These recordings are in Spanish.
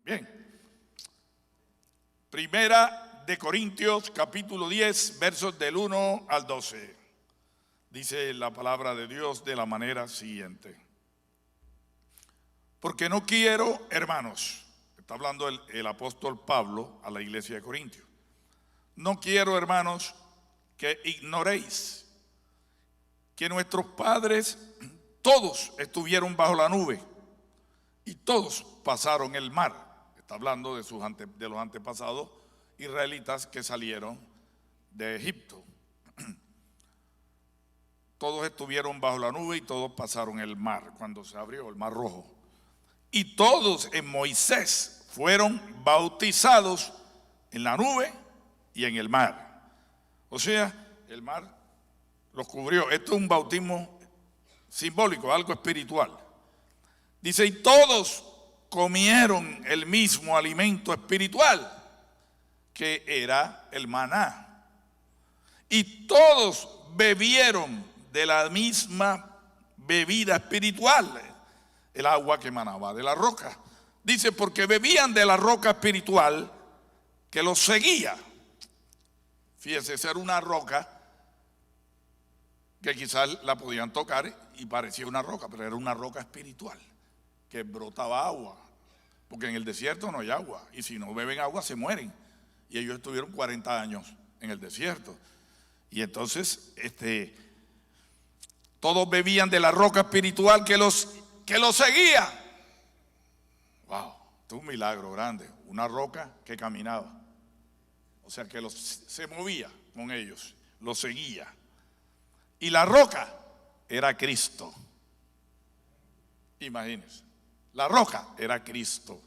Bien. Primera de Corintios, capítulo 10, versos del 1 al 12. Dice la palabra de Dios de la manera siguiente. Porque no quiero, hermanos, está hablando el apóstol Pablo a la iglesia de Corintios. No quiero, hermanos, que ignoréis que nuestros padres todos estuvieron bajo la nube y todos pasaron el mar. Está hablando de los antepasados israelitas que salieron de Egipto. Todos estuvieron bajo la nube y todos pasaron el mar cuando se abrió el mar rojo. Y todos en Moisés fueron bautizados en la nube y en el mar. O sea, el mar los cubrió. Esto es un bautismo simbólico, algo espiritual. Dice, y todos comieron el mismo alimento espiritual, que era el maná. Y todos bebieron de la misma bebida espiritual, el agua que emanaba de la roca. Dice, porque bebían de la roca espiritual que los seguía. Fíjese, esa era una roca que quizás la podían tocar y parecía una roca, pero era una roca espiritual que brotaba agua, porque en el desierto no hay agua, y si no beben agua se mueren. Y ellos estuvieron 40 años en el desierto. Y entonces todos bebían de la roca espiritual que los seguía. Wow, esto es un milagro grande. Una roca que caminaba, o sea que se movía con ellos, los seguía. Y la roca era Cristo. Imagínense, la roca era Cristo,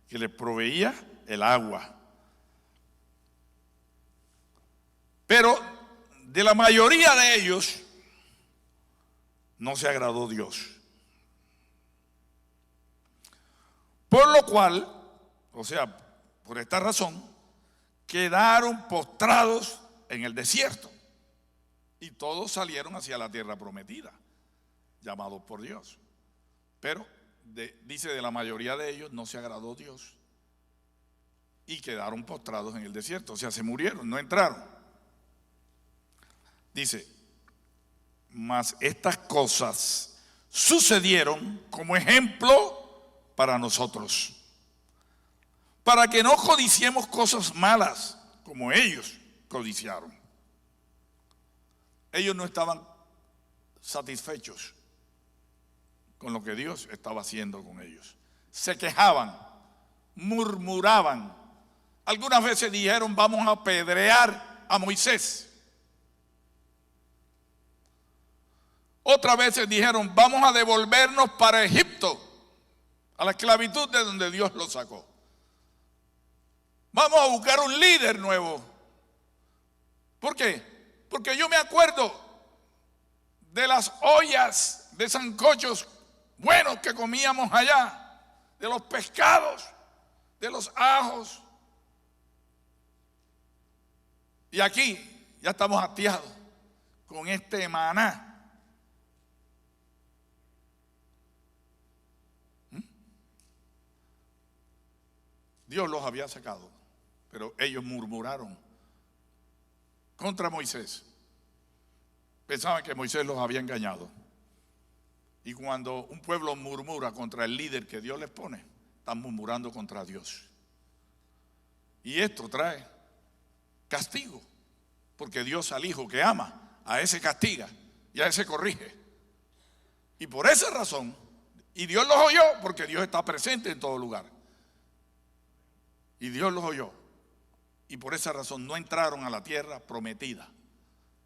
que les proveía el agua. Pero de la mayoría de ellos no se agradó Dios. Por lo cual, o sea, por esta razón, quedaron postrados en el desierto. Y todos salieron hacia la tierra prometida, llamados por Dios. Pero dice, de la mayoría de ellos no se agradó Dios y quedaron postrados en el desierto. O sea, se murieron, no entraron. Dice, mas estas cosas sucedieron como ejemplo para nosotros, para que no codiciemos cosas malas como ellos codiciaron. Ellos no estaban satisfechos con lo que Dios estaba haciendo con ellos. Se quejaban, murmuraban. Algunas veces dijeron, vamos a apedrear a Moisés. Otras veces dijeron, vamos a devolvernos para Egipto, a la esclavitud de donde Dios los sacó. Vamos a buscar un líder nuevo. ¿Por qué? Porque yo me acuerdo de las ollas de sancochos buenos que comíamos allá, de los pescados, de los ajos. Y aquí ya estamos hastiados con este maná. Dios los había sacado, pero ellos murmuraron contra Moisés. Pensaban que Moisés los había engañado. Y cuando un pueblo murmura contra el líder que Dios les pone, están murmurando contra Dios. Y esto trae castigo, porque Dios al hijo que ama, a ese castiga y a ese corrige. Y por esa razón, y Dios los oyó, porque Dios está presente en todo lugar. Y Dios los oyó. Y por esa razón no entraron a la tierra prometida.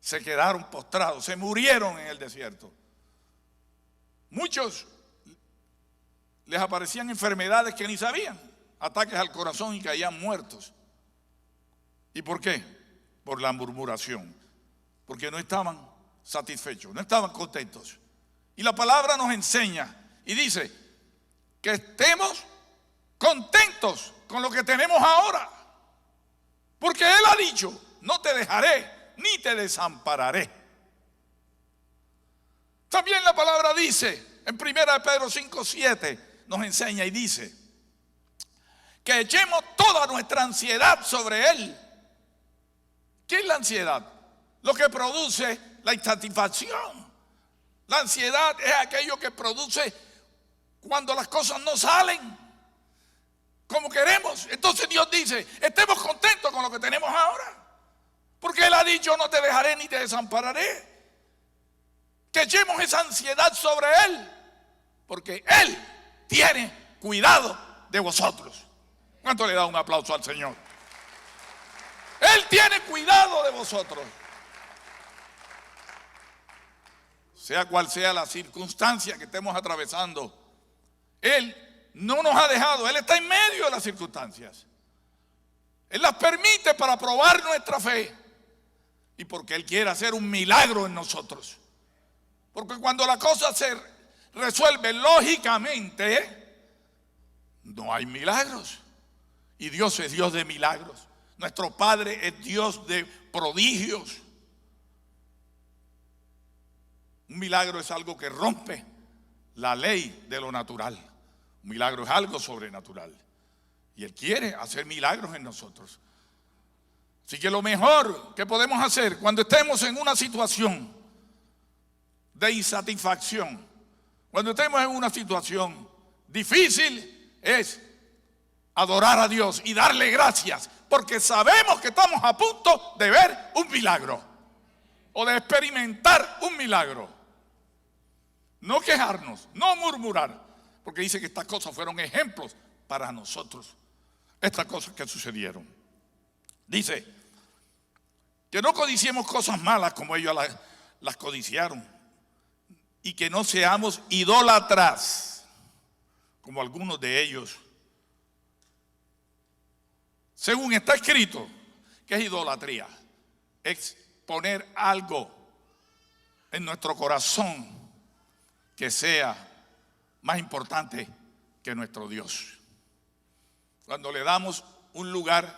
Se quedaron postrados, se murieron en el desierto. Muchos les aparecían enfermedades que ni sabían, ataques al corazón, y caían muertos. ¿Y por qué? Por la murmuración, porque no estaban satisfechos, no estaban contentos. Y la palabra nos enseña y dice que estemos contentos con lo que tenemos ahora, porque Él ha dicho, no te dejaré ni te desampararé. También la palabra dice, en 1 Pedro 5:7, nos enseña y dice, que echemos toda nuestra ansiedad sobre Él. ¿Qué es la ansiedad? Lo que produce la insatisfacción. La ansiedad es aquello que produce cuando las cosas no salen como queremos. Entonces Dios dice, estemos contentos con lo que tenemos ahora, porque Él ha dicho, no te dejaré ni te desampararé. Que echemos esa ansiedad sobre Él, porque Él tiene cuidado de vosotros. ¿Cuánto le da un aplauso al Señor? Él tiene cuidado de vosotros. Sea cual sea la circunstancia que estemos atravesando, Él no nos ha dejado. Él está en medio de las circunstancias. Él las permite para probar nuestra fe y porque Él quiere hacer un milagro en nosotros. Porque cuando la cosa se resuelve lógicamente, no hay milagros. Y Dios es Dios de milagros. Nuestro Padre es Dios de prodigios. Un milagro es algo que rompe la ley de lo natural. Un milagro es algo sobrenatural. Y Él quiere hacer milagros en nosotros. Así que lo mejor que podemos hacer cuando estemos en una situación de insatisfacción, cuando estemos en una situación difícil, es adorar a Dios y darle gracias, porque sabemos que estamos a punto de ver un milagro o de experimentar un milagro. No quejarnos, no murmurar, porque dice que estas cosas fueron ejemplos para nosotros, estas cosas que sucedieron. Dice que no codiciemos cosas malas como ellos las codiciaron, y que no seamos idólatras como algunos de ellos. Según está escrito, ¿qué es idolatría? Es poner algo en nuestro corazón que sea más importante que nuestro Dios. Cuando le damos un lugar,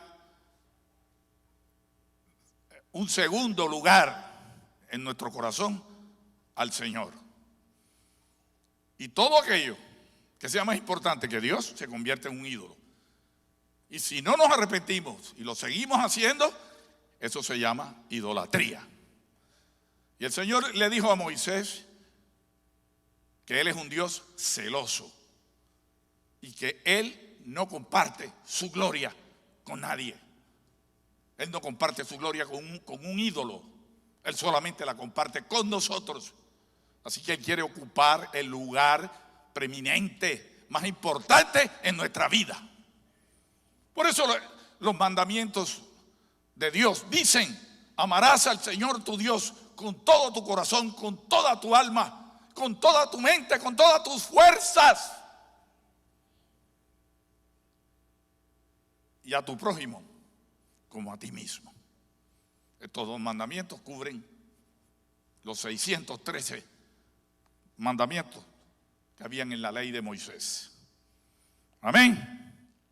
un segundo lugar en nuestro corazón al Señor. Y todo aquello que sea más importante que Dios se convierte en un ídolo. Y si no nos arrepentimos y lo seguimos haciendo, eso se llama idolatría. Y el Señor le dijo a Moisés que Él es un Dios celoso y que Él no comparte su gloria con nadie. Él no comparte su gloria con un ídolo. Él solamente la comparte con nosotros. Así que Él quiere ocupar el lugar preeminente, más importante en nuestra vida. Por eso los mandamientos de Dios dicen: amarás al Señor tu Dios con todo tu corazón, con toda tu alma, con toda tu mente, con todas tus fuerzas, y a tu prójimo como a ti mismo. Estos dos mandamientos cubren los 613 mandamientos que habían en la ley de Moisés. Amén.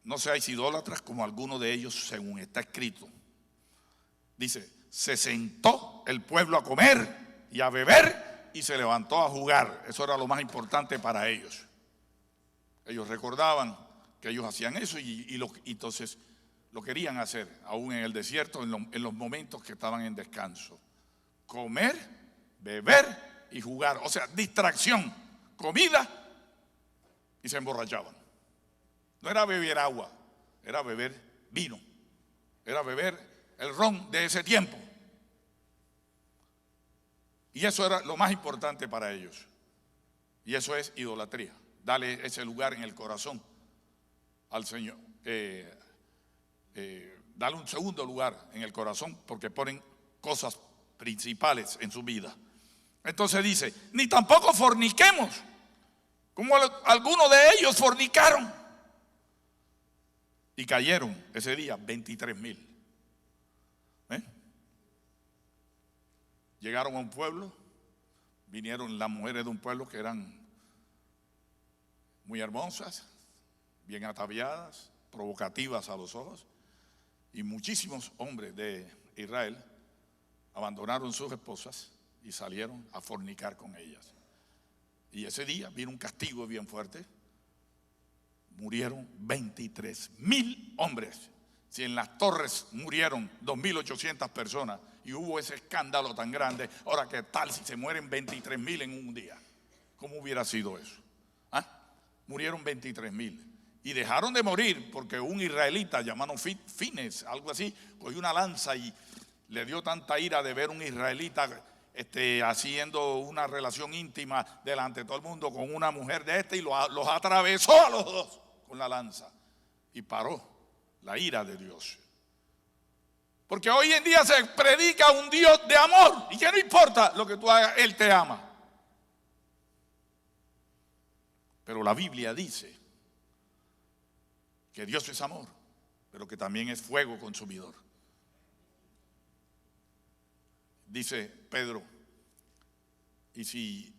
No seáis idólatras como algunos de ellos, según está escrito. Dice: se sentó el pueblo a comer y a beber y se levantó a jugar. Eso era lo más importante para ellos. Ellos recordaban que ellos hacían eso y entonces lo querían hacer aún en el desierto, en los momentos que estaban en descanso. Comer, beber y jugar. O sea, distracción, comida, y se emborrachaban. No era beber agua, era beber vino, era beber el ron de ese tiempo. Y eso era lo más importante para ellos. Y eso es idolatría. Dale ese lugar en el corazón al Señor. Dale un segundo lugar en el corazón, porque ponen cosas principales en su vida. Entonces dice: ni tampoco forniquemos, como algunos de ellos fornicaron. Y cayeron ese día 23,000. Llegaron a un pueblo, vinieron las mujeres de un pueblo que eran muy hermosas, bien ataviadas, provocativas a los ojos, y muchísimos hombres de Israel abandonaron sus esposas y salieron a fornicar con ellas. Y ese día vino un castigo bien fuerte. murieron 23,000 hombres. Si en las torres murieron 2,800 personas y hubo ese escándalo tan grande, ahora qué tal si se mueren 23,000 en un día. ¿Cómo hubiera sido eso? Murieron 23,000 y dejaron de morir porque un israelita llamado Fines, algo así, cogió una lanza y le dio tanta ira de ver un israelita haciendo una relación íntima delante de todo el mundo con una mujer de y los atravesó a los dos con la lanza y paró la ira de Dios. Porque hoy en día se predica un Dios de amor y que no importa lo que tú hagas, Él te ama. Pero la Biblia dice que Dios es amor, pero que también es fuego consumidor. Dice Pedro, y si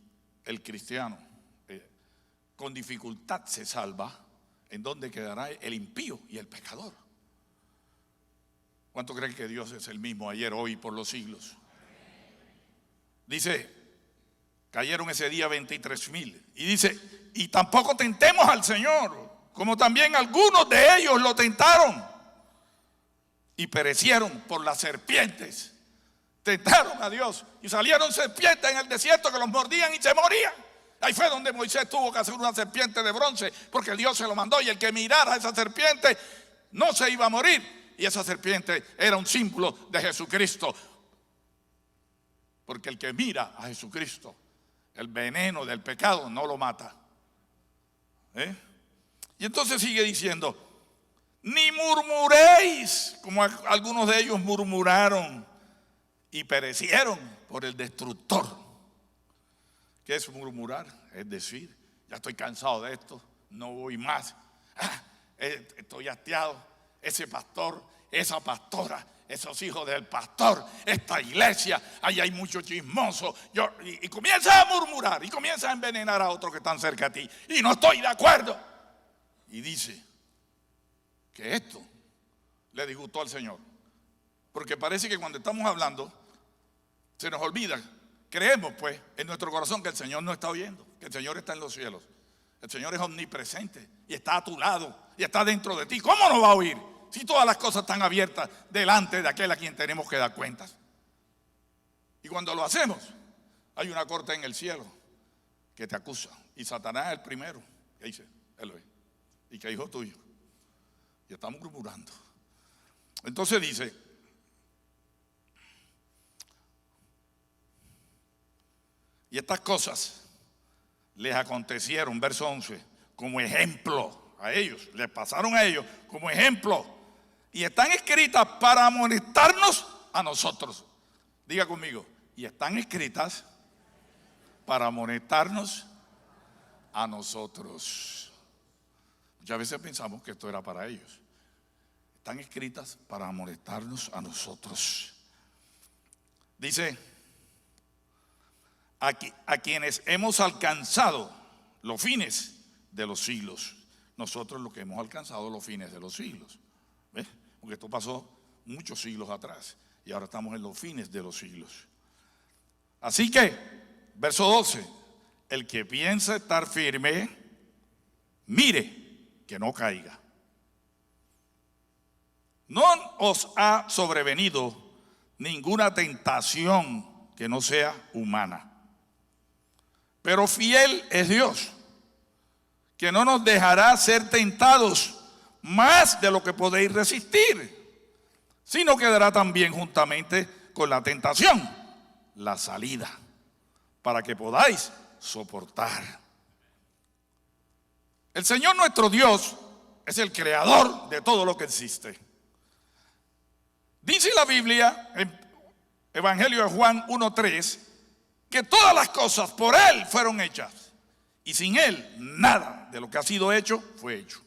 el cristiano con dificultad se salva, ¿en dónde quedará el impío y el pecador? ¿Cuánto creen que Dios es el mismo ayer, hoy y por los siglos? Dice, cayeron ese día 23,000. Y dice, y tampoco tentemos al Señor, como también algunos de ellos lo tentaron y perecieron por las serpientes. Tentaron a Dios y salieron serpientes en el desierto que los mordían y se morían. Ahí fue donde Moisés tuvo que hacer una serpiente de bronce, porque Dios se lo mandó, y el que mirara a esa serpiente no se iba a morir. Y esa serpiente era un símbolo de Jesucristo, porque el que mira a Jesucristo, el veneno del pecado no lo mata. Y entonces sigue diciendo, ni murmuréis, como algunos de ellos murmuraron y perecieron por el destructor. ¿Qué es murmurar? Es decir, ya estoy cansado de esto, no voy más. Estoy hastiado. Ese pastor, esa pastora, esos hijos del pastor, esta iglesia, ahí hay mucho chismoso. Y comienza a murmurar y comienza a envenenar a otros que están cerca de ti. Y no estoy de acuerdo. Y dice que esto le disgustó al Señor. Porque parece que cuando estamos hablando se nos olvida. Creemos pues en nuestro corazón que el Señor no está oyendo, que el Señor está en los cielos. El Señor es omnipresente y está a tu lado y está dentro de ti. ¿Cómo no va a oír si todas las cosas están abiertas delante de aquel a quien tenemos que dar cuentas? Y cuando lo hacemos, hay una corte en el cielo que te acusa. Y Satanás es el primero que dice, él es, y que hijo tuyo. Y estamos murmurando. Entonces dice, y estas cosas les acontecieron, verso 11, como ejemplo a ellos, les pasaron a ellos como ejemplo, y están escritas para amonestarnos a nosotros. Diga conmigo, y están escritas para amonestarnos a nosotros. Muchas veces pensamos que esto era para ellos. Están escritas para amonestarnos a nosotros. Dice, a quienes hemos alcanzado los fines de los siglos. Nosotros los que hemos alcanzado los fines de los siglos. ¿Ves? Porque esto pasó muchos siglos atrás y ahora estamos en los fines de los siglos. Así que, verso 12, el que piensa estar firme, mire que no caiga. No os ha sobrevenido ninguna tentación que no sea humana. Pero fiel es Dios, que no nos dejará ser tentados más de lo que podéis resistir, sino que dará también juntamente con la tentación la salida, para que podáis soportar. El Señor nuestro Dios es el creador de todo lo que existe. Dice la Biblia en Evangelio de Juan 1:3 que todas las cosas por Él fueron hechas y sin Él nada de lo que ha sido hecho fue hecho.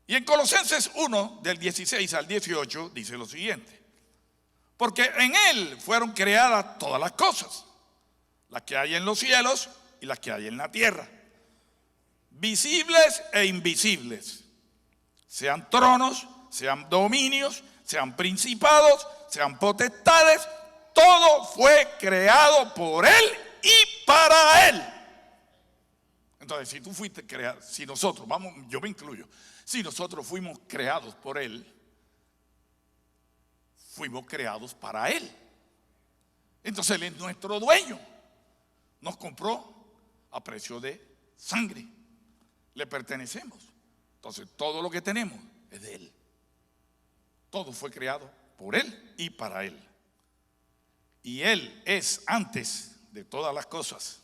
Y en Colosenses 1 del 16 al 18 dice lo siguiente: porque en Él fueron creadas todas las cosas, las que hay en los cielos y las que hay en la tierra, visibles e invisibles, sean tronos, sean dominios, sean principados, sean potestades. Todo fue creado por Él y para Él. Entonces, si tú fuiste creado, si nosotros, vamos, yo me incluyo, si nosotros fuimos creados por Él, fuimos creados para Él. Entonces Él es nuestro dueño. Nos compró a precio de sangre. Le pertenecemos. Entonces todo lo que tenemos es de Él. Todo fue creado por Él y para Él. Y Él es antes de todas las cosas.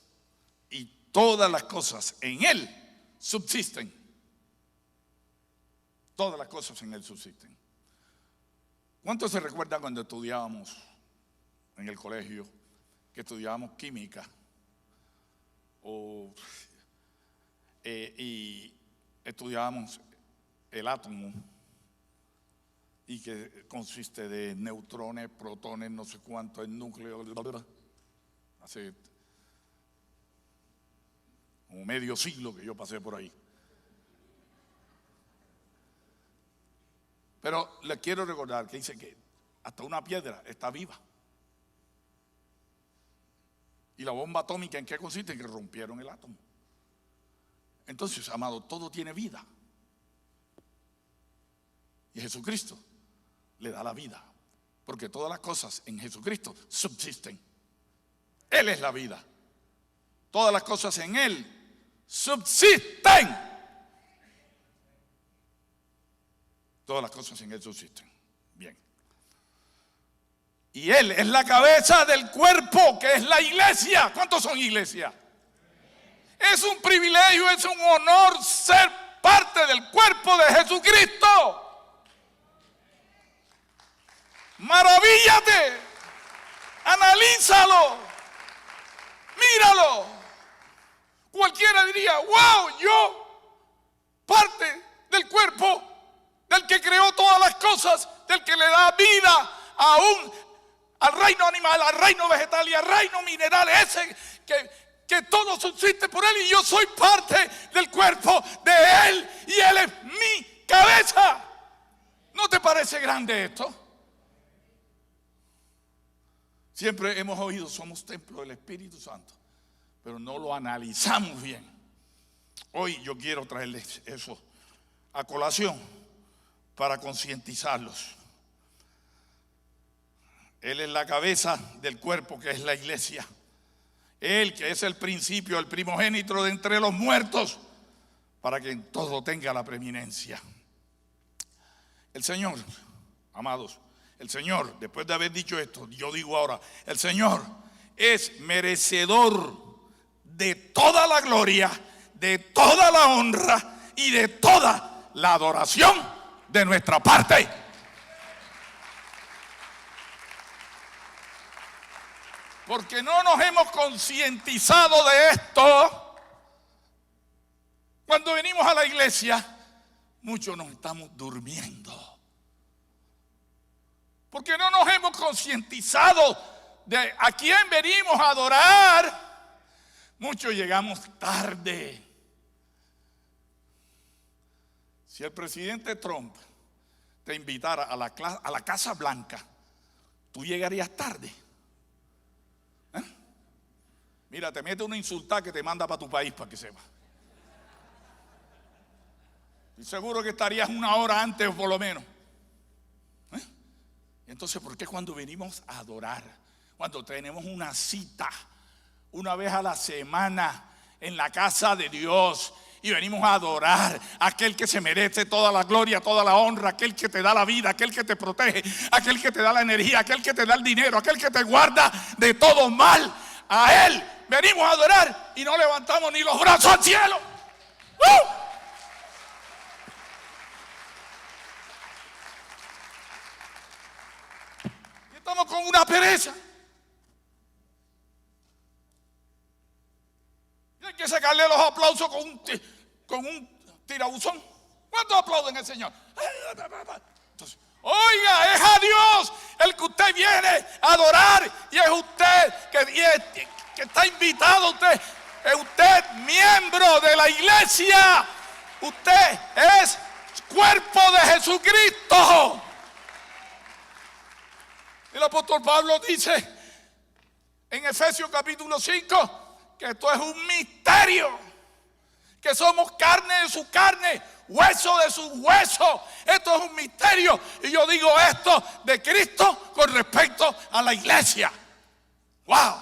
Y todas las cosas en Él subsisten. Todas las cosas en Él subsisten. ¿Cuántos se recuerdan cuando estudiábamos en el colegio, que estudiábamos química? Y estudiábamos el átomo, y que consiste de neutrones, protones, no sé cuánto, el núcleo. Hace como medio siglo que yo pasé por ahí. Pero les quiero recordar que dice que hasta una piedra está viva. Y la bomba atómica, ¿en qué consiste? En que rompieron el átomo. Entonces, amado, todo tiene vida. Y Jesucristo le da la vida. Porque todas las cosas en Jesucristo subsisten. Él es la vida. Todas las cosas en Él subsisten. Todas las cosas en Él subsisten. Bien. Y Él es la cabeza del cuerpo, que es la iglesia. ¿Cuántos son iglesia? Es un privilegio, es un honor ser parte del cuerpo de Jesucristo. Maravíllate, analízalo, míralo. Cualquiera diría: wow, yo, parte del cuerpo del que creó todas las cosas, del que le da vida al reino animal, al reino vegetal y al reino mineral, ese que todo subsiste por Él, y yo soy parte del cuerpo de Él y Él es mi cabeza. ¿No te parece grande esto? Siempre hemos oído: somos templo del Espíritu Santo, pero no lo analizamos bien. Hoy yo quiero traerles eso a colación para concientizarlos. Él es la cabeza del cuerpo, que es la iglesia. Él, que es el principio, el primogénito de entre los muertos, para que en todo tenga la preeminencia. El Señor, amados, el Señor, después de haber dicho esto, yo digo ahora: el Señor es merecedor de toda la gloria, de toda la honra y de toda la adoración de nuestra parte. Porque no nos hemos concientizado de esto. Cuando venimos a la iglesia, muchos nos estamos durmiendo. Porque no nos hemos concientizado de a quién venimos a adorar. Muchos llegamos tarde. Si el presidente Trump te invitara a la Casa Blanca, tú llegarías tarde. Mira, te mete una insultada que te manda para tu país, para que sepa. Y seguro que estarías una hora antes o por lo menos. Entonces, ¿por qué cuando venimos a adorar, cuando tenemos una cita una vez a la semana en la casa de Dios, y venimos a adorar a aquel que se merece toda la gloria, toda la honra, aquel que te da la vida, aquel que te protege, aquel que te da la energía, aquel que te da el dinero, aquel que te guarda de todo mal? A Él venimos a adorar y no levantamos ni los brazos al cielo. Y estamos con una pereza. Y hay que sacarle los aplausos con un tirabuzón. ¿Cuántos aplauden al Señor? Entonces, oiga, es a Dios el que usted viene a adorar, y es usted que está invitado. Usted es usted miembro de la iglesia. Usted es cuerpo de Jesucristo. El apóstol Pablo dice en Efesios capítulo 5 que esto es un misterio. que somos carne de su carne, hueso de su hueso. Esto es un misterio. Y yo digo esto de Cristo con respecto a la iglesia. ¡Wow!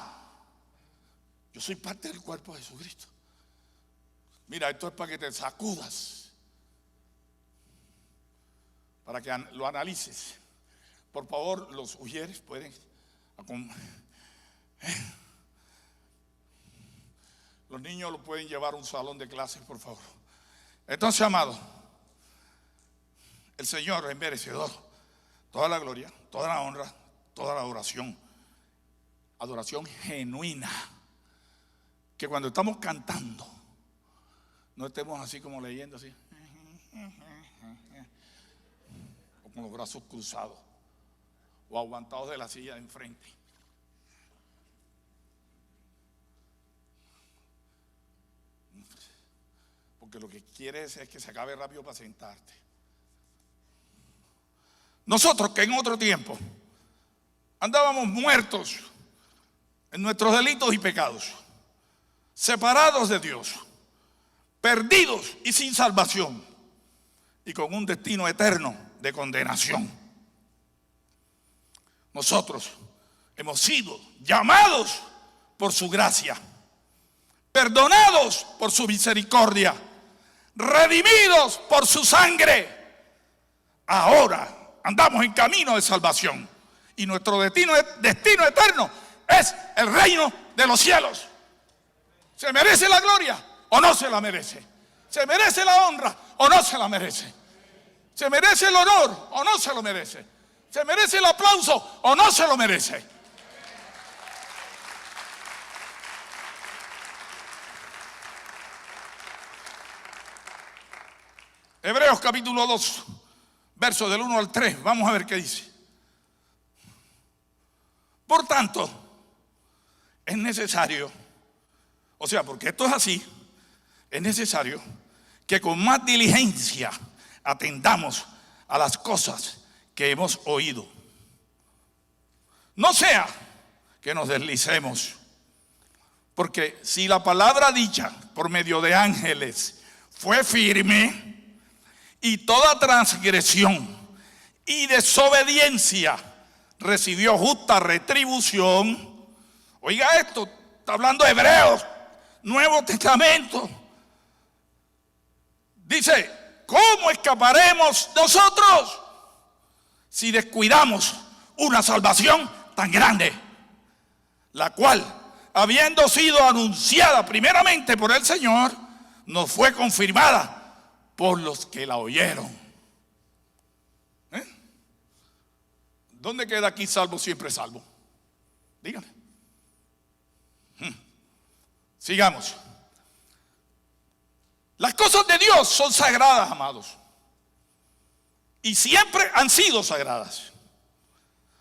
Yo soy parte del cuerpo de Jesucristo. Mira, esto es para que te sacudas, para que lo analices. Por favor, los ujieres pueden. Los niños lo pueden llevar a un salón de clases, por favor. Entonces, amado, el Señor es merecedor toda la gloria, toda la honra, toda la adoración. Adoración genuina. Que cuando estamos cantando, no estemos así como leyendo así, o con los brazos cruzados, o aguantados de la silla de enfrente. Porque lo que quieres es que se acabe rápido para sentarte. Nosotros que en otro tiempo andábamos muertos en nuestros delitos y pecados, separados de Dios, perdidos y sin salvación, y con un destino eterno de condenación. Nosotros hemos sido llamados por su gracia, perdonados por su misericordia, redimidos por su sangre. Ahora andamos en camino de salvación y nuestro destino eterno es el reino de los cielos. ¿Se merece la gloria o no se la merece? ¿Se merece la honra o no se la merece? ¿Se merece el honor o no se lo merece? ¿Se merece el aplauso o no se lo merece? Hebreos capítulo 2, versos del 1 al 3. Vamos a ver qué dice. Por tanto, es necesario, o sea, porque esto es así, es necesario que con más diligencia atendamos a las cosas que hemos oído. No sea que nos deslicemos, porque si la palabra dicha por medio de ángeles fue firme, y toda transgresión y desobediencia recibió justa retribución. Oiga esto, está hablando de Hebreos, Nuevo Testamento. Dice, ¿cómo escaparemos nosotros si descuidamos una salvación tan grande? La cual, habiendo sido anunciada primeramente por el Señor, nos fue confirmada por los que la oyeron. ¿Dónde queda aquí salvo siempre salvo? Dígame. Sigamos. Las cosas de Dios son sagradas, amados, y siempre han sido sagradas.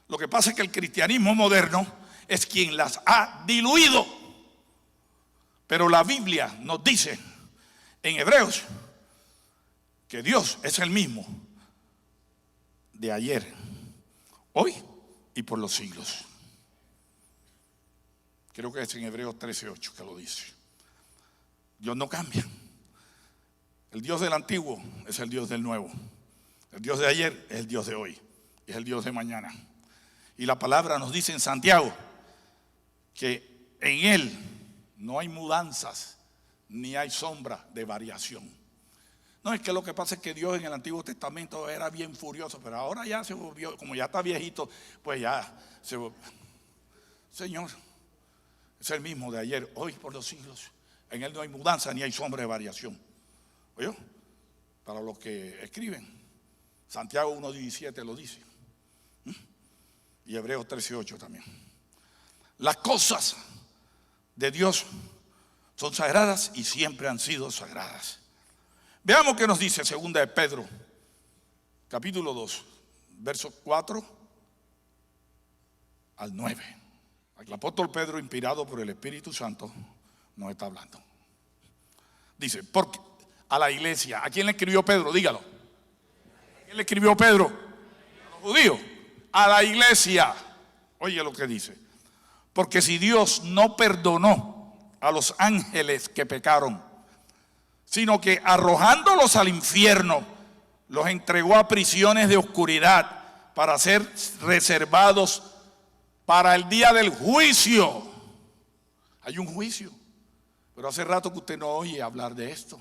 Lo que pasa es que el cristianismo moderno es quien las ha diluido. Pero la Biblia nos dice en Hebreos que Dios es el mismo de ayer, hoy y por los siglos. Creo que es en Hebreos 13:8 que lo dice. Dios no cambia. El Dios del antiguo es el Dios del nuevo. El Dios de ayer es el Dios de hoy, es el Dios de mañana. Y la palabra nos dice en Santiago que en Él no hay mudanzas ni hay sombra de variación. No, es que lo que pasa es que Dios en el Antiguo Testamento era bien furioso, pero ahora ya se volvió, como ya está viejito, pues ya se volvió. Señor, es el mismo de ayer, hoy, por los siglos. En Él no hay mudanza ni hay sombra de variación. ¿Oyó? Para los que escriben, Santiago 1:17 lo dice. Y Hebreos 13:8 también. Las cosas de Dios son sagradas y siempre han sido sagradas. Veamos qué nos dice 2 de Pedro, capítulo 2, versos 4 al 9. El apóstol Pedro, inspirado por el Espíritu Santo, nos está hablando. Dice, porque a la iglesia, ¿a quién le escribió Pedro? Dígalo. ¿A quién le escribió Pedro? A los judíos. A la iglesia. Oye lo que dice. Porque si Dios no perdonó a los ángeles que pecaron, sino que arrojándolos al infierno, los entregó a prisiones de oscuridad para ser reservados para el día del juicio. Hay un juicio, pero hace rato que usted no oye hablar de esto.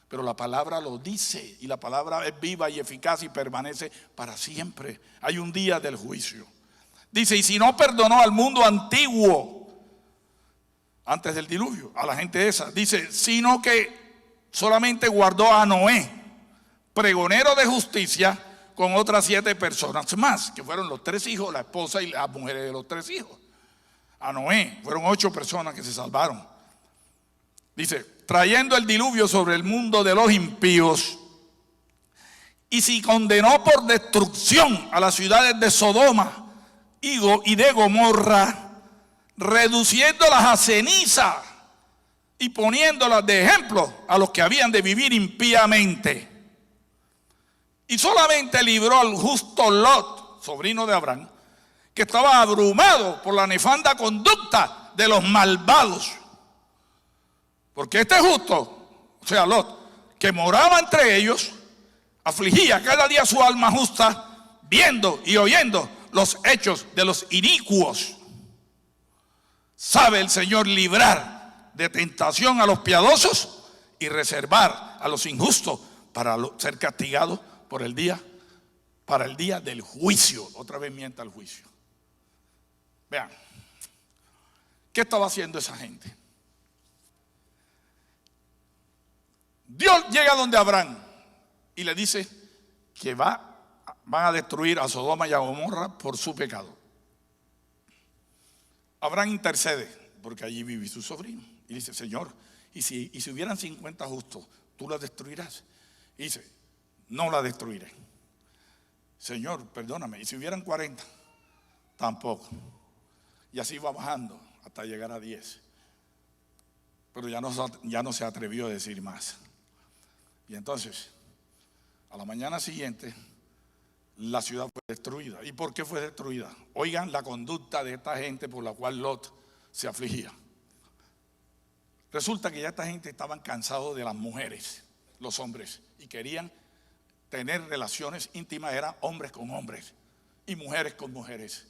Pero la palabra lo dice, y la palabra es viva y eficaz y permanece para siempre. Hay un día del juicio. Dice, y si no perdonó al mundo antiguo, antes del diluvio, a la gente esa, dice, sino que solamente guardó a Noé, pregonero de justicia, con otras 7 personas más, que fueron los 3 hijos, la esposa y las mujeres de los 3 hijos. A Noé fueron 8 personas que se salvaron. Dice, trayendo el diluvio sobre el mundo de los impíos, y si condenó por destrucción a las ciudades de Sodoma y de Gomorra, reduciéndolas a ceniza y poniéndolas de ejemplo a los que habían de vivir impíamente. Y solamente libró al justo Lot, sobrino de Abraham, que estaba abrumado por la nefanda conducta de los malvados. Porque este justo, o sea Lot, que moraba entre ellos, afligía cada día su alma justa, viendo y oyendo los hechos de los inicuos. Sabe el Señor librar de tentación a los piadosos y reservar a los injustos para ser castigados por el día, para el día del juicio. Otra vez mienta el juicio. Vean, ¿qué estaba haciendo esa gente? Dios llega donde Abraham y le dice que van a destruir a Sodoma y a Gomorra por su pecado. Abraham intercede, porque allí vive su sobrino, y dice, Señor, y si hubieran 50 justos, ¿tú la destruirás? Y dice, no la destruiré. Señor, perdóname, y si hubieran 40, tampoco. Y así va bajando hasta llegar a 10. Pero ya no se atrevió a decir más. Y entonces, a la mañana siguiente, la ciudad fue destruida. ¿Y por qué fue destruida? Oigan la conducta de esta gente por la cual Lot se afligía. Resulta que ya esta gente estaban cansados de las mujeres, los hombres, y querían tener relaciones íntimas. Eran hombres con hombres y mujeres con mujeres.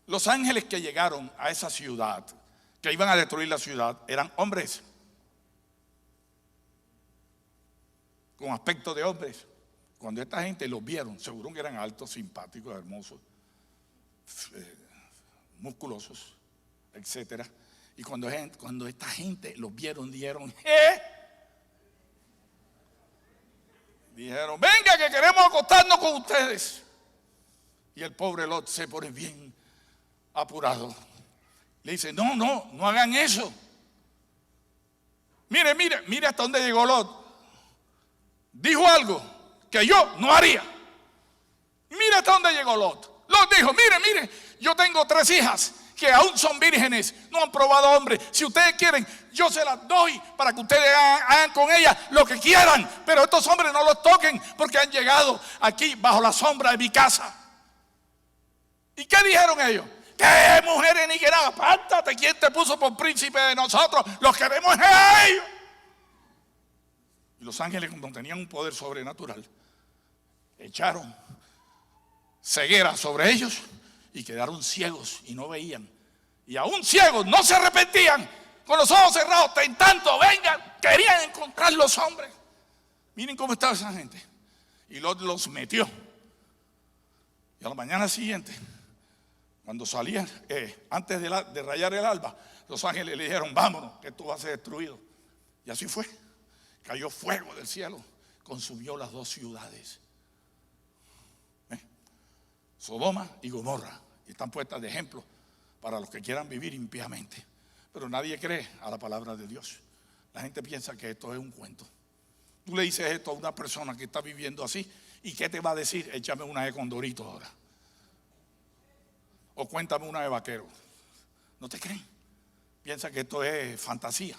Los ángeles que llegaron a esa ciudad, que iban a destruir la ciudad, eran hombres con aspecto de hombres. Cuando esta gente los vieron, seguro que eran altos, simpáticos, hermosos, musculosos, etcétera. Y cuando esta gente los vieron, dijeron, dijeron, venga que queremos acostarnos con ustedes. Y el pobre Lot se pone bien apurado. Le dice, no hagan eso. Mire hasta dónde llegó Lot. Dijo algo que yo no haría. Y mira hasta dónde llegó Lot. Lot dijo, mire, yo tengo 3 hijas que aún son vírgenes, no han probado hombre. Si ustedes quieren, yo se las doy para que ustedes hagan con ellas lo que quieran. Pero estos hombres no los toquen porque han llegado aquí bajo la sombra de mi casa. ¿Y qué dijeron ellos? ¿Qué mujeres ni que nada? Apártate, ¿quién te puso por príncipe de nosotros? Los queremos a ellos. Y los ángeles, como tenían un poder sobrenatural, echaron ceguera sobre ellos y quedaron ciegos y no veían. Y aún ciegos no se arrepentían, con los ojos cerrados, tentando, vengan, querían encontrar los hombres. Miren cómo estaba esa gente. Y los metió. Y a la mañana siguiente, cuando salían, antes de rayar el alba, los ángeles le dijeron, vámonos, que esto va a ser destruido. Y así fue. Cayó fuego del cielo, consumió las 2 ciudades, Sodoma y Gomorra, y están puestas de ejemplo para los que quieran vivir impíamente. Pero nadie cree a la palabra de Dios. La gente piensa que esto es un cuento. Tú le dices esto a una persona que está viviendo así, ¿y qué te va a decir? Échame una de Condorito ahora, o cuéntame una de Vaquero. No te creen. Piensa que esto es fantasía,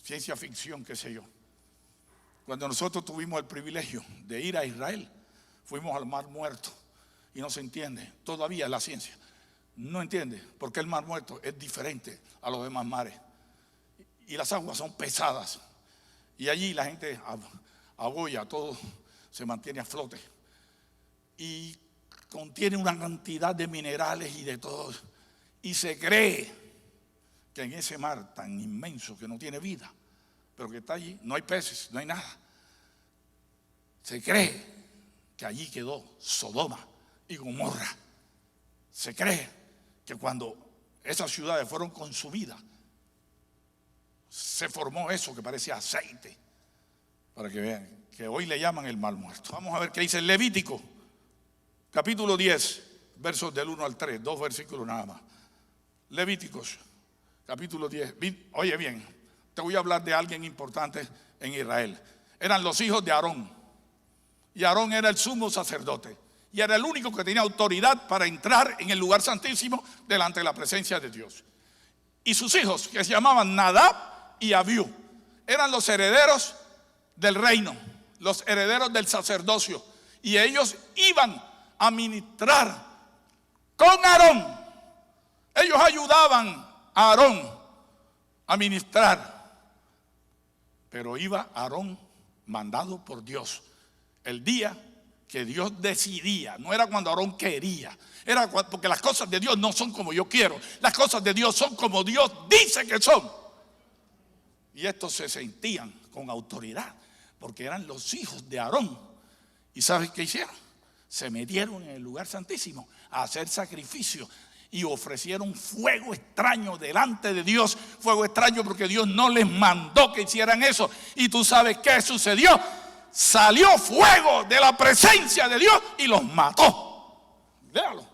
ciencia ficción, qué sé yo. Cuando nosotros tuvimos el privilegio de ir a Israel, fuimos al Mar Muerto y no se entiende, todavía la ciencia no entiende por qué el Mar Muerto es diferente a los demás mares. Y las aguas son pesadas Y allí la gente aboya, todo se mantiene a flote. Y contiene una cantidad de minerales y de todo. Y se cree que en ese mar tan inmenso que no tiene vida, pero que está allí, no hay peces, no hay nada. Se cree que allí quedó Sodoma y Gomorra. Se cree que cuando esas ciudades fueron consumidas, se formó eso que parece aceite. Para que vean, que hoy le llaman el mar muerto. Vamos a ver qué dice el Levítico, capítulo 10, versos del 1 al 3, 2 versículos nada más. Levíticos, capítulo 10. Oye bien, te voy a hablar de alguien importante en Israel. Eran los hijos de Aarón. Y Aarón era el sumo sacerdote. Y era el único que tenía autoridad para entrar en el lugar santísimo delante de la presencia de Dios. Y sus hijos, que se llamaban Nadab y Abiú, eran los herederos del reino, los herederos del sacerdocio. Y ellos iban a ministrar con Aarón. Ellos ayudaban a Aarón a ministrar. Pero iba Aarón mandado por Dios el día que Dios decidía. No era cuando Aarón quería, era porque las cosas de Dios no son como yo quiero. Las cosas de Dios son como Dios dice que son. Y estos se sentían con autoridad porque eran los hijos de Aarón. ¿Y sabes qué hicieron? Se metieron en el lugar santísimo a hacer sacrificio y ofrecieron fuego extraño delante de Dios. Fuego extraño porque Dios no les mandó que hicieran eso. Y tú sabes qué sucedió. Salió fuego de la presencia de Dios y los mató. Véalo.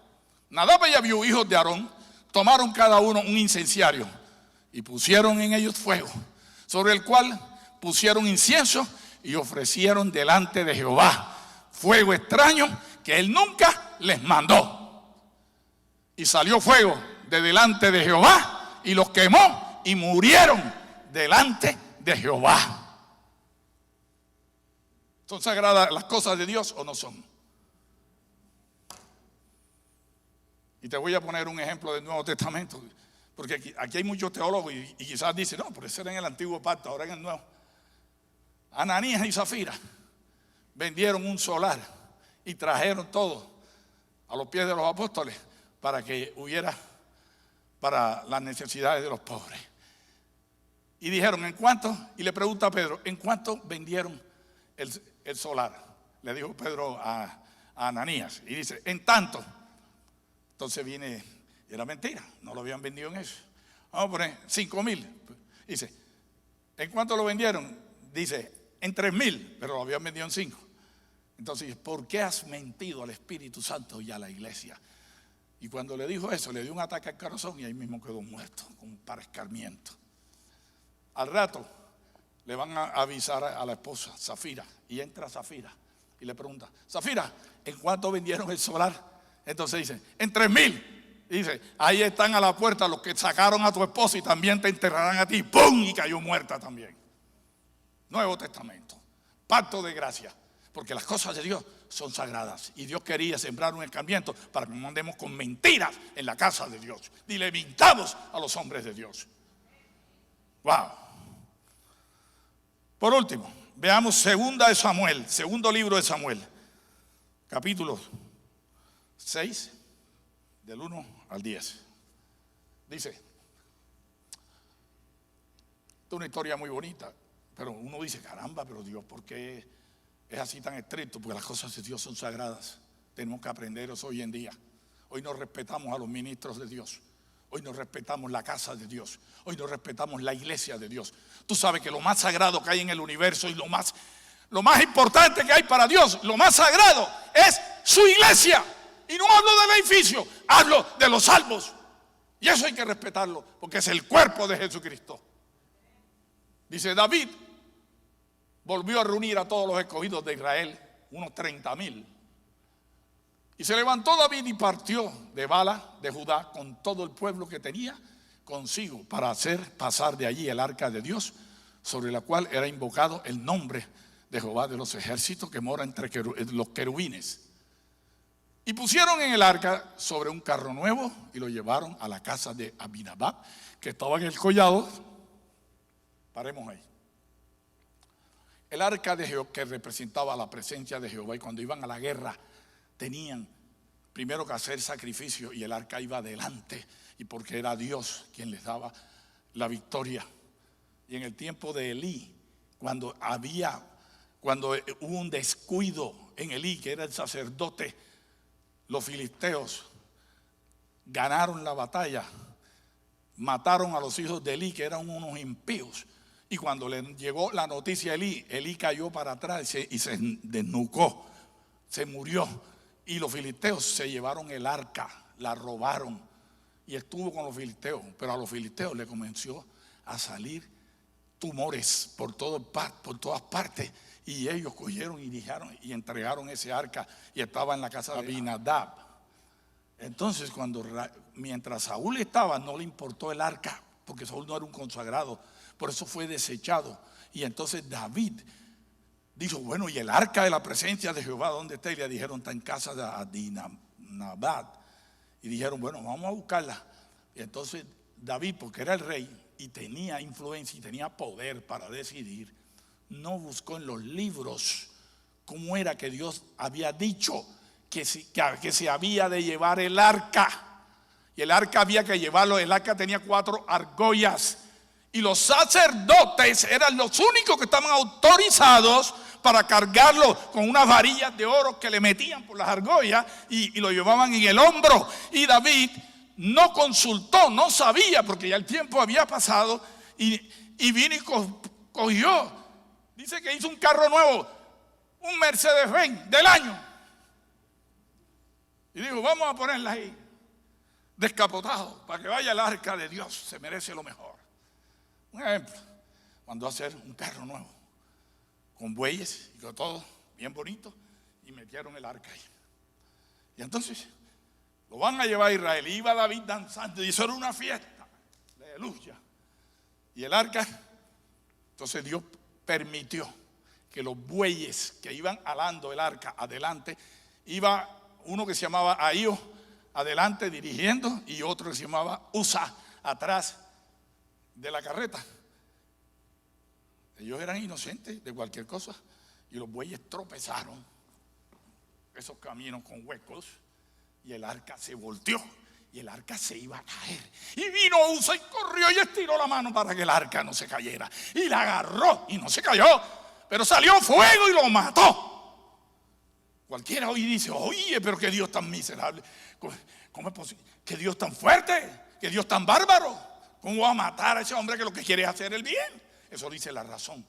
Nadab y Abiú, hijos de Aarón, tomaron cada uno un incensario y pusieron en ellos fuego, sobre el cual pusieron incienso y ofrecieron delante de Jehová fuego extraño que él nunca les mandó. Y salió fuego de delante de Jehová y los quemó y murieron delante de Jehová. ¿Son sagradas las cosas de Dios o no son? Y te voy a poner un ejemplo del Nuevo Testamento, porque aquí hay muchos teólogos y quizás dicen, no, pero eso era en el antiguo pacto, ahora en el nuevo. Ananías y Zafira vendieron un solar y trajeron todo a los pies de los apóstoles para que hubiera para las necesidades de los pobres. Y dijeron, ¿en cuánto? Y le pregunta a Pedro, ¿en cuánto vendieron el solar? Le dijo Pedro a Ananías y dice, en tanto. Entonces viene, era mentira, no lo habían vendido en eso. Vamos a poner 5,000. Dice, ¿en cuánto lo vendieron? Dice, en 3,000, pero lo habían vendido en 5. Entonces, ¿por qué has mentido al Espíritu Santo y a la iglesia? Y cuando le dijo eso, le dio un ataque al corazón y ahí mismo quedó muerto, con para escarmiento. Al rato le van a avisar a la esposa, Zafira, y entra Zafira y le pregunta, Zafira, ¿en cuánto vendieron el solar? Entonces dice, en 3,000. Y dice, ahí están a la puerta los que sacaron a tu esposa y también te enterrarán a ti. ¡Pum! Y cayó muerta también. Nuevo Testamento, pacto de gracia, porque las cosas de Dios son sagradas y Dios quería sembrar un escarmiento para que no andemos con mentiras en la casa de Dios y le mintamos a los hombres de Dios. Wow. Por último, veamos segundo libro de Samuel, capítulo 6, del 1 al 10. Dice, esta es una historia muy bonita, pero uno dice, caramba, pero Dios, ¿por qué es así tan estricto? Porque las cosas de Dios son sagradas. Tenemos que aprender eso hoy en día. Hoy no respetamos a los ministros de Dios. Hoy no respetamos la casa de Dios. Hoy no respetamos la iglesia de Dios. Tú sabes que lo más sagrado que hay en el universo y lo más importante que hay para Dios, lo más sagrado es su iglesia. Y no hablo del edificio, hablo de los salvos. Y eso hay que respetarlo, porque es el cuerpo de Jesucristo. Dice, David volvió a reunir a todos los escogidos de Israel, unos 30,000. Y se levantó David y partió de Bala, de Judá, con todo el pueblo que tenía consigo, para hacer pasar de allí el arca de Dios, sobre la cual era invocado el nombre de Jehová de los ejércitos, que mora entre los querubines. Y pusieron en el arca sobre un carro nuevo y lo llevaron a la casa de Abinadab, que estaba en el collado. Paremos ahí. El arca de Jehová, que representaba la presencia de Jehová, y cuando iban a la guerra tenían primero que hacer sacrificio, y el arca iba adelante, y porque era Dios quien les daba la victoria. Y en el tiempo de Elí, cuando hubo un descuido en Elí, que era el sacerdote, los filisteos ganaron la batalla, mataron a los hijos de Elí, que eran unos impíos. Y cuando le llegó la noticia a Elí, Elí cayó para atrás y se desnucó, se murió. Y los filisteos se llevaron el arca, la robaron, y estuvo con los filisteos. Pero a los filisteos le comenzó a salir tumores por todas partes. Y ellos cogieron y dijeron y entregaron ese arca, y estaba en la casa de Abinadab. Entonces mientras Saúl estaba, no le importó el arca, porque Saúl no era un consagrado, por eso fue desechado. Y entonces David dijo, bueno, ¿y el arca de la presencia de Jehová dónde está? Y le dijeron, está en casa de Abinadab. Y dijeron, bueno, vamos a buscarla. Y entonces David, porque era el rey y tenía influencia y tenía poder para decidir, no buscó en los libros cómo era que Dios había dicho que se había de llevar el arca. Y el arca había que llevarlo. El arca tenía 4 argollas, y los sacerdotes eran los únicos que estaban autorizados para cargarlo con unas varillas de oro que le metían por las argollas y lo llevaban en el hombro. Y David no consultó, no sabía, porque ya el tiempo había pasado, y vino y cogió. Dice que hizo un carro nuevo, un Mercedes-Benz del año, y dijo, vamos a ponerla ahí descapotado para que vaya el arca de Dios, se merece lo mejor. Un ejemplo, mandó a hacer un carro nuevo con bueyes y con todo bien bonito, y metieron el arca ahí. Y entonces lo van a llevar a Israel. Iba David danzando, y eso era una fiesta, aleluya. Y el arca, entonces Dios permitió que los bueyes que iban alando el arca adelante, iba uno que se llamaba Ahío adelante dirigiendo, y otro que se llamaba Usa atrás de la carreta. Ellos eran inocentes de cualquier cosa, y los bueyes tropezaron esos caminos con huecos, y el arca se volteó, y el arca se iba a caer. Y vino Usa y corrió y estiró la mano para que el arca no se cayera, y la agarró y no se cayó, pero salió fuego y lo mató. Cualquiera hoy dice, oye, pero qué Dios tan miserable, ¿cómo es posible? ¿Qué Dios tan fuerte? ¿Qué Dios tan bárbaro? ¿Cómo va a matar a ese hombre que lo que quiere es hacer el bien? Eso dice la razón.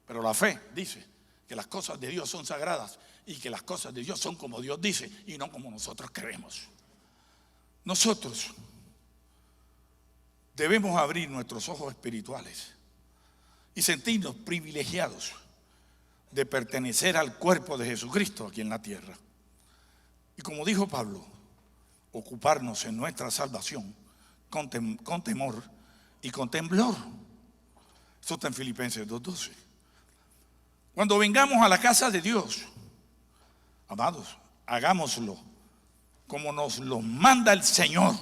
Pero la fe dice que las cosas de Dios son sagradas, y que las cosas de Dios son como Dios dice, y no como nosotros creemos. Nosotros debemos abrir nuestros ojos espirituales y sentirnos privilegiados de pertenecer al cuerpo de Jesucristo aquí en la tierra. Y como dijo Pablo, ocuparnos en nuestra salvación con temor y con temblor. Eso está en Filipenses 2:12. Cuando vengamos a la casa de Dios, amados, hagámoslo como nos lo manda el Señor,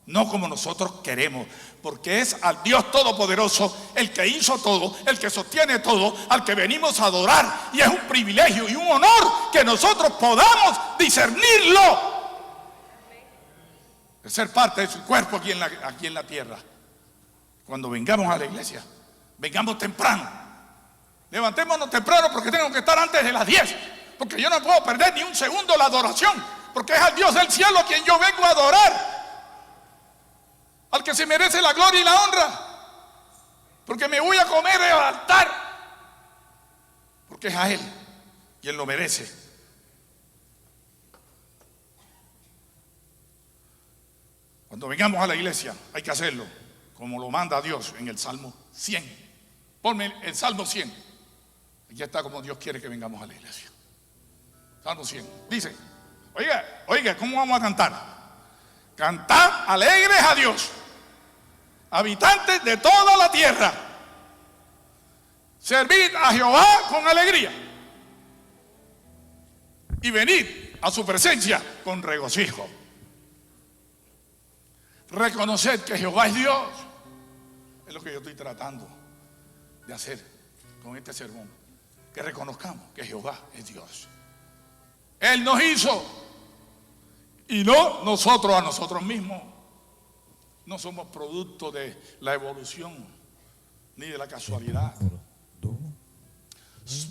no como nosotros queremos, porque es al Dios Todopoderoso, el que hizo todo, el que sostiene todo, al que venimos a adorar, y es un privilegio y un honor que nosotros podamos discernirlo, de ser parte de su cuerpo aquí en la tierra. Cuando vengamos a la iglesia, vengamos temprano, levantémonos temprano, porque tengo que estar antes de las 10, porque yo no puedo perder ni un segundo la adoración, porque es al Dios del cielo a quien yo vengo a adorar, al que se merece la gloria y la honra, porque me voy a comer el altar, porque es a Él y Él lo merece. Cuando vengamos a la iglesia hay que hacerlo como lo manda Dios en el Salmo 100. Ponme el Salmo 100. Aquí está como Dios quiere que vengamos a la iglesia. Salmo 100. Dice, oiga, ¿cómo vamos a cantar? Cantad alegres a Dios, habitantes de toda la tierra. Servid a Jehová con alegría, y venid a su presencia con regocijo. Reconoced que Jehová es Dios. Es lo que yo estoy tratando de hacer con este sermón. que reconozcamos que Jehová es Dios. Él nos hizo y no nosotros a nosotros mismos. No somos producto de la evolución ni de la casualidad.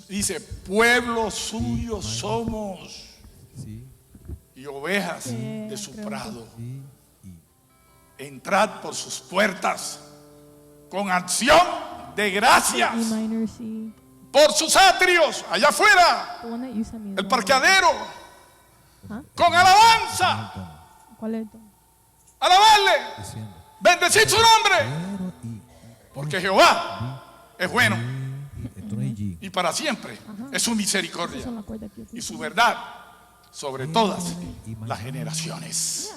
Dice, pueblo suyo somos y ovejas de su prado. Entrad por sus puertas con acción de gracias, por sus atrios, allá afuera, el parqueadero, con alabanza. Alabarle, bendecir su nombre, porque Jehová es bueno y para siempre es su misericordia y su verdad sobre todas las generaciones.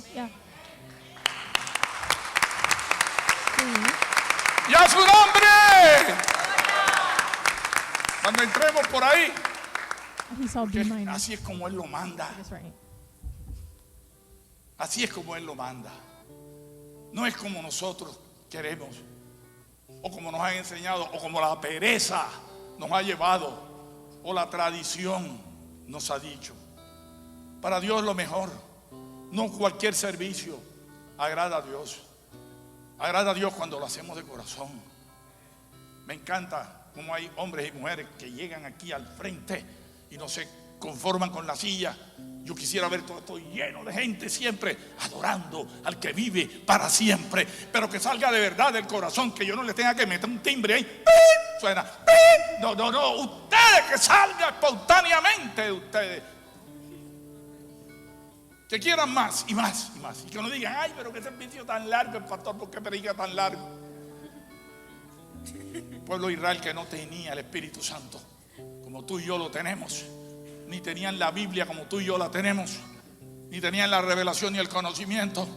¡Y a su nombre! Cuando entremos por ahí, así es como Él lo manda. Así es como Él lo manda. No es como nosotros queremos, o como nos han enseñado, o como la pereza nos ha llevado, o la tradición nos ha dicho. Para Dios lo mejor. No cualquier servicio agrada a Dios. Agrada a Dios cuando lo hacemos de corazón. Me encanta cómo hay hombres y mujeres que llegan aquí al frente y no se conforman con la silla. Yo quisiera ver todo esto lleno de gente siempre adorando al que vive para siempre, pero que salga de verdad del corazón, que yo no le tenga que meter un timbre ahí. ¡Pim! Suena. ¡Pim! No, ustedes, que salga espontáneamente de ustedes, que quieran más y más y más, y que no digan, ay, pero qué servicio tan largo el pastor, ¿por qué predica tan largo? El pueblo de Israel que no tenía el Espíritu Santo como tú y yo lo tenemos, ni tenían la Biblia como tú y yo la tenemos, ni tenían la revelación ni el conocimiento.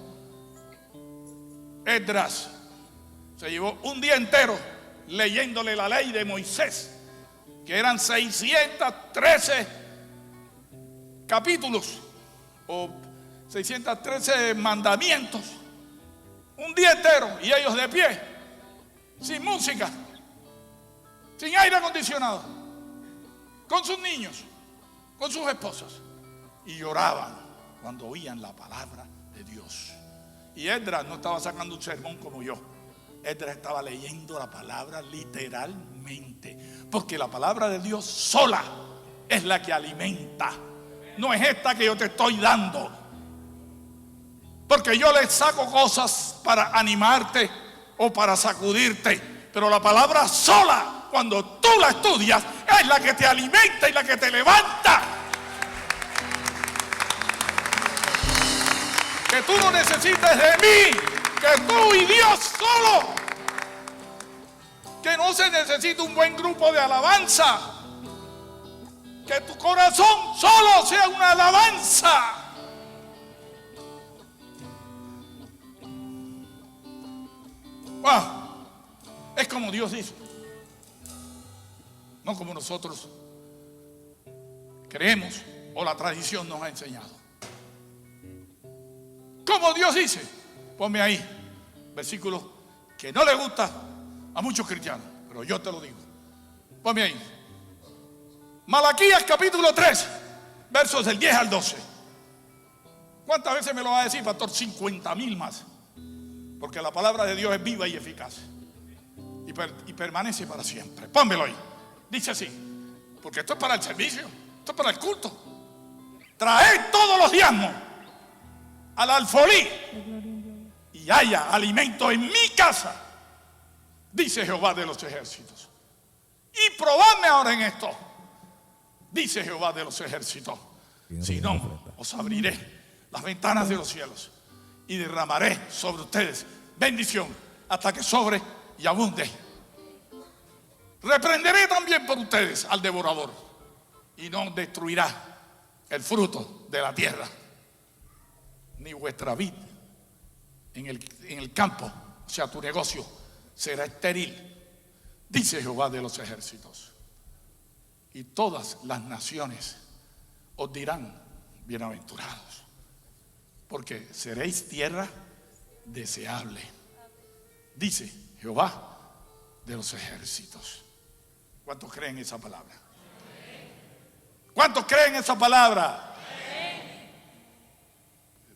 Esdras se llevó un día entero leyéndole la ley de Moisés, que eran 613 capítulos o 613 mandamientos. Un día entero, y ellos de pie, sin música, sin aire acondicionado, con sus niños, con sus esposas, y lloraban cuando oían la palabra de Dios. Y Esdras no estaba sacando un sermón como yo. Esdras estaba leyendo la palabra literalmente, porque la palabra de Dios sola es la que alimenta. No es esta que yo te estoy dando, porque yo le saco cosas para animarte o para sacudirte, pero la palabra sola, cuando tú la estudias, es la que te alimenta y la que te levanta. Que tú no necesites de mí, que tú y Dios solo. Que no se necesita un buen grupo de alabanza. Que tu corazón solo sea una alabanza. Wow. Es como Dios dice, no como nosotros creemos o la tradición nos ha enseñado. Como Dios dice, ponme ahí versículos que no le gusta a muchos cristianos, pero yo te lo digo. Ponme ahí Malaquías capítulo 3, versos del 10 al 12. ¿Cuántas veces me lo va a decir, pastor? 50,000 más. Porque la palabra de Dios es viva y eficaz y permanece para siempre. Pónmelo ahí. Dice así, porque esto es para el servicio, esto es para el culto. Traed todos los diezmos al alfolí y haya alimento en mi casa, dice Jehová de los ejércitos. Y probadme ahora en esto, dice Jehová de los ejércitos. Si no, os abriré las ventanas de los cielos y derramaré sobre ustedes bendición hasta que sobre y abunde. Reprenderé también por ustedes al devorador y no destruirá el fruto de la tierra, ni vuestra vid en el campo, o sea, tu negocio será estéril, dice Jehová de los ejércitos. Y todas las naciones os dirán bienaventurados, porque seréis tierra deseable, dice Jehová de los ejércitos. ¿Cuántos creen esa palabra? ¿Cuántos creen esa palabra?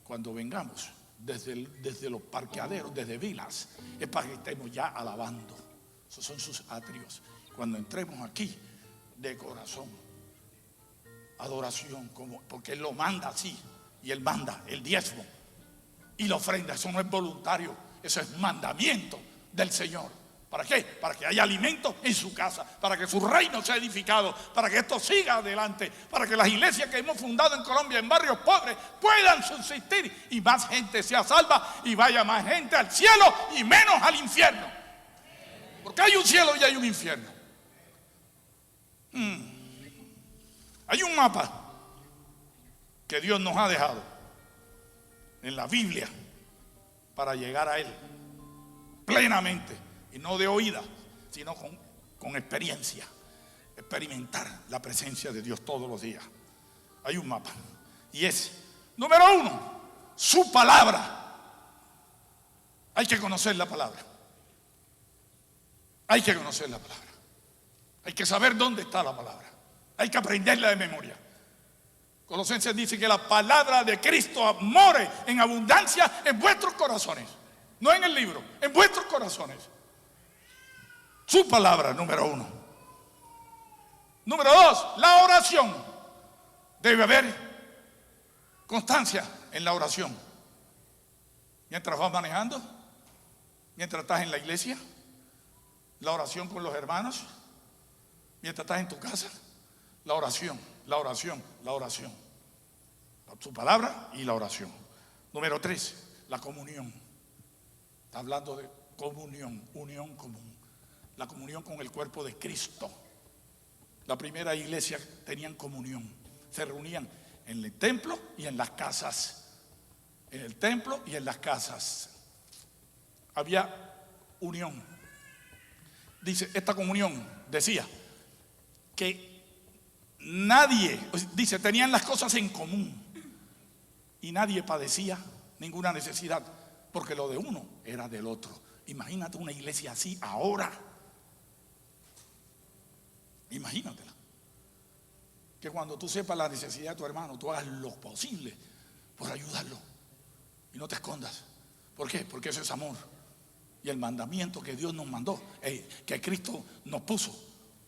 Cuando vengamos desde los parqueaderos, desde vilas, es para que estemos ya alabando. Esos son sus atrios. Cuando entremos aquí de corazón, adoración, porque Él lo manda así. Y Él manda el diezmo y la ofrenda. Eso no es voluntario, eso es mandamiento del Señor. ¿Para qué? Para que haya alimento en su casa, para que su reino sea edificado, para que esto siga adelante, para que las iglesias que hemos fundado en Colombia, en barrios pobres, puedan subsistir y más gente sea salva y vaya más gente al cielo y menos al infierno. Porque hay un cielo y hay un infierno. Hay un mapa que Dios nos ha dejado en la Biblia para llegar a Él plenamente. Y no de oída, sino con experiencia. Experimentar la presencia de Dios todos los días. Hay un mapa. Y es, número 1, su palabra. Hay que conocer la palabra. Hay que conocer la palabra. Hay que saber dónde está la palabra. Hay que aprenderla de memoria. Colosenses dice que la palabra de Cristo more en abundancia en vuestros corazones. No en el libro, en vuestros corazones. Su palabra, número 1. Número 2, la oración. Debe haber constancia en la oración. Mientras vas manejando, mientras estás en la iglesia, la oración con los hermanos, mientras estás en tu casa, la oración, la oración, la oración. Su palabra y la oración. Número 3, la comunión. Está hablando de comunión, unión común. La comunión con el cuerpo de Cristo. La primera iglesia tenían comunión. Se reunían en el templo y en las casas. En el templo y en las casas. Había unión. Dice, esta comunión decía que nadie, dice, tenían las cosas en común. Y nadie padecía ninguna necesidad, porque lo de uno era del otro. Imagínate una iglesia así ahora. Imagínatela. Que cuando tú sepas la necesidad de tu hermano, tú hagas lo posible por ayudarlo. Y no te escondas. ¿Por qué? Porque eso es amor. Y el mandamiento que Dios nos mandó, que Cristo nos puso,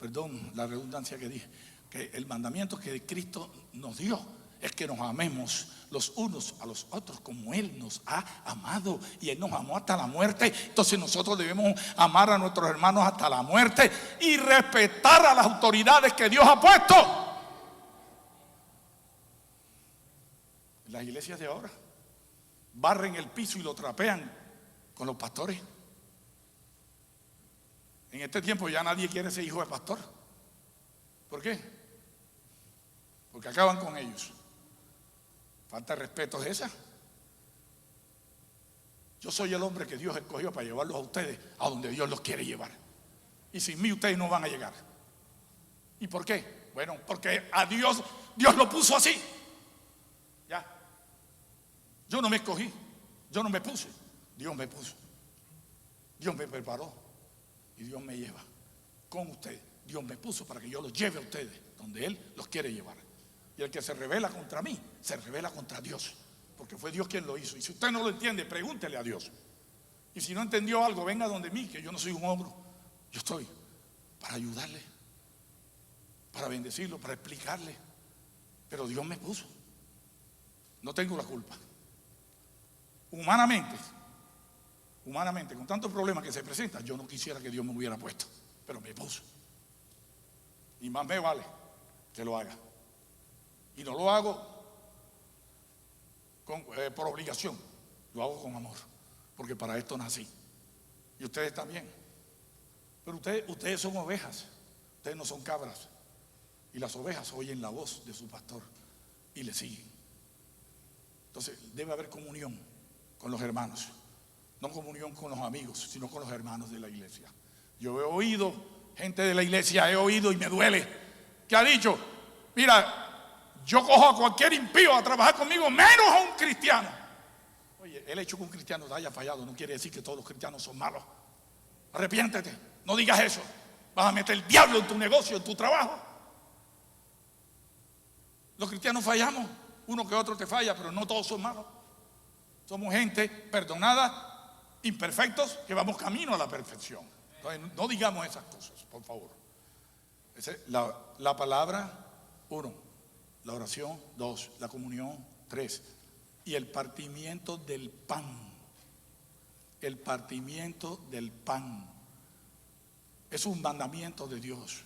perdón la redundancia que dije, que el mandamiento que Cristo nos dio es que nos amemos los unos a los otros como Él nos ha amado. Y Él nos amó hasta la muerte. Entonces nosotros debemos amar a nuestros hermanos hasta la muerte y respetar a las autoridades que Dios ha puesto. Las iglesias de ahora barren el piso y lo trapean con los pastores. En este tiempo ya nadie quiere ser hijo de pastor. ¿Por qué? Porque acaban con ellos. Falta de respeto es esa. Yo soy el hombre que Dios escogió para llevarlos a ustedes a donde Dios los quiere llevar. Y sin mí ustedes no van a llegar. ¿Y por qué? Bueno, porque a Dios lo puso así. Ya. Yo no me escogí, yo no me puse, Dios me puso. Dios me preparó y Dios me lleva con ustedes. Dios me puso para que yo los lleve a ustedes donde Él los quiere llevar. Y el que se rebela contra mí, se rebela contra Dios, porque fue Dios quien lo hizo. Y si usted no lo entiende, pregúntele a Dios. Y si no entendió algo, venga donde mí, que yo no soy un ogro. Yo estoy para ayudarle, para bendecirlo, para explicarle. Pero Dios me puso. No tengo la culpa. Humanamente, con tantos problemas que se presentan, yo no quisiera que Dios me hubiera puesto, pero me puso. Y más me vale que lo haga. Y no lo hago por obligación, lo hago con amor, porque para esto nací. Y ustedes también. Pero ustedes son ovejas, ustedes no son cabras. Y las ovejas oyen la voz de su pastor y le siguen. Entonces debe haber comunión con los hermanos. No comunión con los amigos, sino con los hermanos de la iglesia. Yo he oído gente de la iglesia, he oído y me duele, que ha dicho, mira, yo cojo a cualquier impío a trabajar conmigo, menos a un cristiano. Oye, el hecho que un cristiano haya fallado no quiere decir que todos los cristianos son malos. Arrepiéntete, no digas eso. Vas a meter el diablo en tu negocio, en tu trabajo. Los cristianos fallamos, uno que otro te falla, pero no todos son malos. Somos gente perdonada, imperfectos, que vamos camino a la perfección. Entonces, no digamos esas cosas, por favor. La palabra, 1, la oración, 2, la comunión, 3, y el partimiento del pan. El partimiento del pan es un mandamiento de Dios.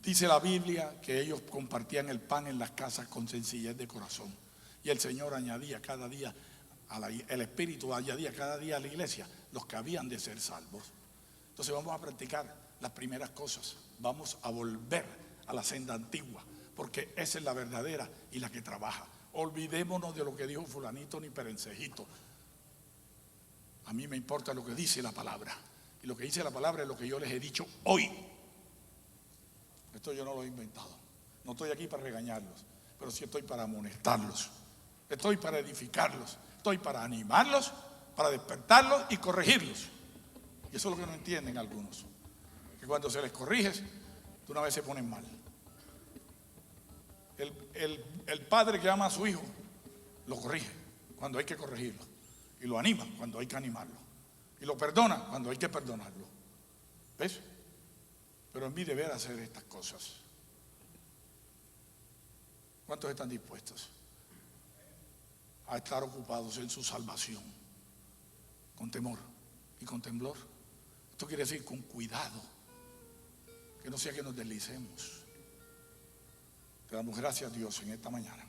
Dice la Biblia que ellos compartían el pan en las casas con sencillez de corazón. Y el Señor añadía cada día, el Espíritu añadía cada día a la iglesia los que habían de ser salvos. Entonces vamos a practicar las primeras cosas. Vamos a volver a la senda antigua, porque esa es la verdadera y la que trabaja. Olvidémonos de lo que dijo fulanito ni perencejito. A mí me importa lo que dice la palabra. Y lo que dice la palabra es lo que yo les he dicho hoy. Esto yo no lo he inventado. No estoy aquí para regañarlos, pero sí estoy para amonestarlos. Estoy para edificarlos. Estoy para animarlos, para despertarlos y corregirlos. Y eso es lo que no entienden algunos. Que cuando se les corriges, de una vez se ponen mal. El padre que ama a su hijo, lo corrige cuando hay que corregirlo. Y lo anima cuando hay que animarlo. Y lo perdona cuando hay que perdonarlo. ¿Ves? Pero en mi deber hacer estas cosas. ¿Cuántos están dispuestos a estar ocupados en su salvación? Con temor y con temblor. Esto quiere decir con cuidado. Que no sea que nos deslicemos. Te damos gracias a Dios en esta mañana,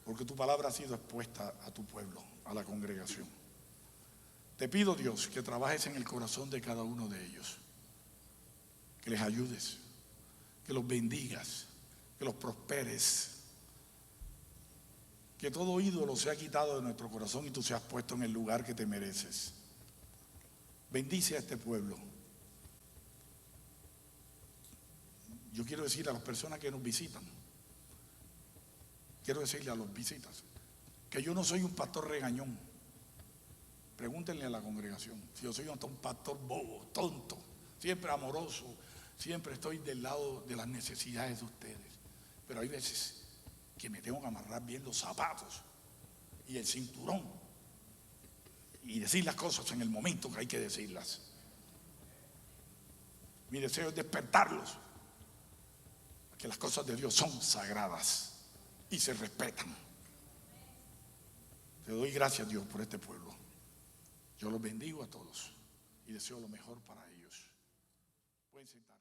porque tu palabra ha sido expuesta a tu pueblo, a la congregación. Te pido, Dios, que trabajes en el corazón de cada uno de ellos, que les ayudes, que los bendigas, que los prosperes, que todo ídolo sea quitado de nuestro corazón y tú seas puesto en el lugar que te mereces. Bendice a este pueblo. Yo quiero decir a las personas que nos visitan, quiero decirle a los visitas, que yo no soy un pastor regañón. Pregúntenle a la congregación si yo soy un pastor bobo, tonto, siempre amoroso, siempre estoy del lado de las necesidades de ustedes. Pero hay veces que me tengo que amarrar bien los zapatos y el cinturón y decir las cosas en el momento que hay que decirlas. Mi deseo es despertarlos, que las cosas de Dios son sagradas y se respetan. Te doy gracias, Dios, por este pueblo. Yo los bendigo a todos y deseo lo mejor para ellos. Pueden sentar.